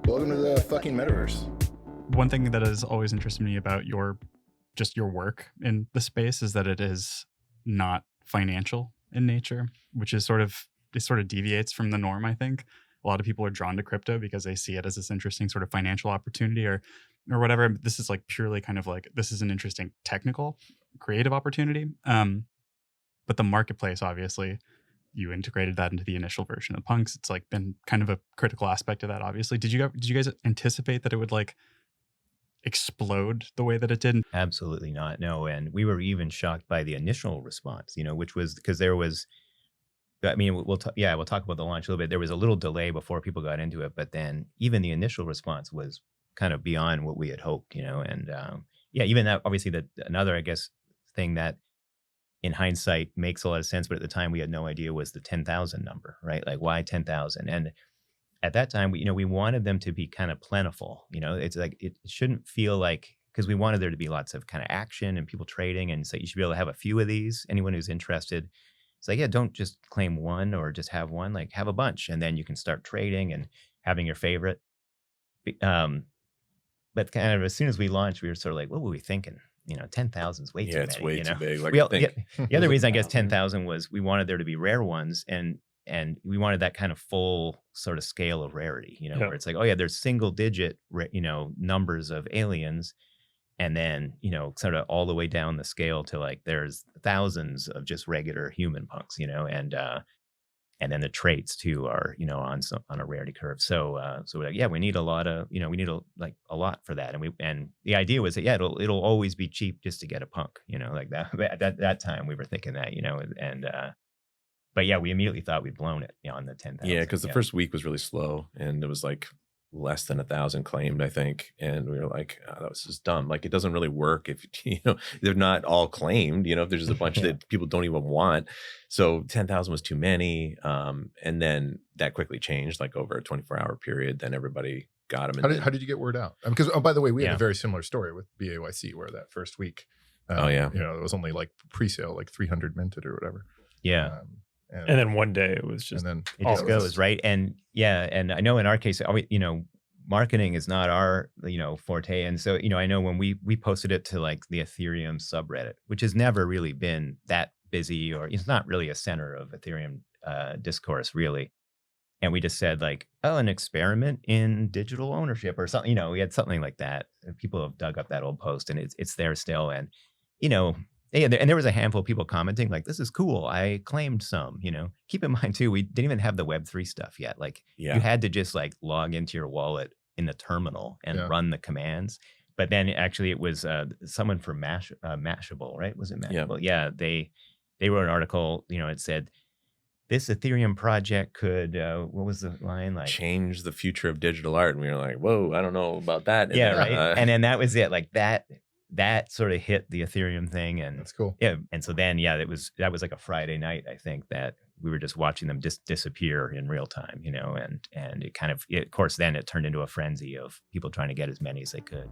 Welcome to the fucking metaverse. One thing that has always interested me about your work in the space is that it is not financial in nature, which is sort of deviates from the norm. I think a lot of people are drawn to crypto because they see it as this interesting sort of financial opportunity or whatever. This is like purely kind of like, this is an interesting technical, creative opportunity. But the marketplace, obviously, you integrated that into the initial version of Punks. It's like been kind of a critical aspect of that, obviously. Did you guys anticipate that it would like explode the way that it did? Absolutely not. No. And we were even shocked by the initial response, which was because there was, I mean, we'll talk about the launch a little bit. There was a little delay before people got into it, but then even the initial response was kind of beyond what we had hoped, and even that, obviously that another, I guess, thing that in hindsight makes a lot of sense, but at the time we had no idea, was the 10,000 number, right? Like, why 10,000? And at that time, we wanted them to be kind of plentiful. It's like, it shouldn't feel like, because we wanted there to be lots of kind of action and people trading. And so you should be able to have a few of these. Anyone who's interested, it's like, yeah, don't just claim one or just have one, like have a bunch. And then you can start trading and having your favorite. But kind of as soon as we launched, we were sort of like, what were we thinking? 10,000 is way too many. It's way too big. Like, the other reason I guess 10,000 was we wanted there to be rare ones, and we wanted that kind of full sort of scale of rarity, where it's like, oh yeah, there's single digit, numbers of aliens, and then, sort of all the way down the scale to like, there's thousands of just regular human punks, and then the traits too are, on a rarity curve. So we're like, yeah, we need a lot of, we need a lot for that. And the idea was that, yeah, it'll always be cheap just to get a punk, like that. At that time we were thinking that, but yeah, we immediately thought we'd blown it on the 10,000. Yeah, because the first week was really slow, and it was like less than 1,000 claimed, I think, and we were like, oh, that was just dumb. Like, it doesn't really work if they're not all claimed. If there's just a bunch that people don't even want. So 10,000 was too many, and then that quickly changed, like over a 24-hour period. Then everybody got them. How did you get word out? Because by the way, we had a very similar story with BAYC, where that first week, it was only like pre-sale, like 300 minted or whatever. Yeah. And then one day it was just, it just goes, right? And and I know in our case, marketing is not our, forte. And so, I know when we posted it to like the Ethereum subreddit, which has never really been that busy, or it's not really a center of Ethereum discourse really. And we just said like, oh, an experiment in digital ownership or something, we had something like that. People have dug up that old post, and it's there still. And, and there was a handful of people commenting like, this is cool, I claimed some. Keep in mind too, we didn't even have the Web3 stuff yet. Like, you had to just like log into your wallet in the terminal and run the commands. But then actually it was someone from Mashable, right? Was it Mashable? Yeah, they wrote an article, it said, this Ethereum project could, what was the line? Like, change the future of digital art. And we were like, whoa, I don't know about that. Yeah, right. And then that was it. Like that sort of hit the Ethereum thing. And that's cool. Yeah. And so then, that was like a Friday night, I think, that we were just watching them disappear in real time, and it kind of, of course, then it turned into a frenzy of people trying to get as many as they could.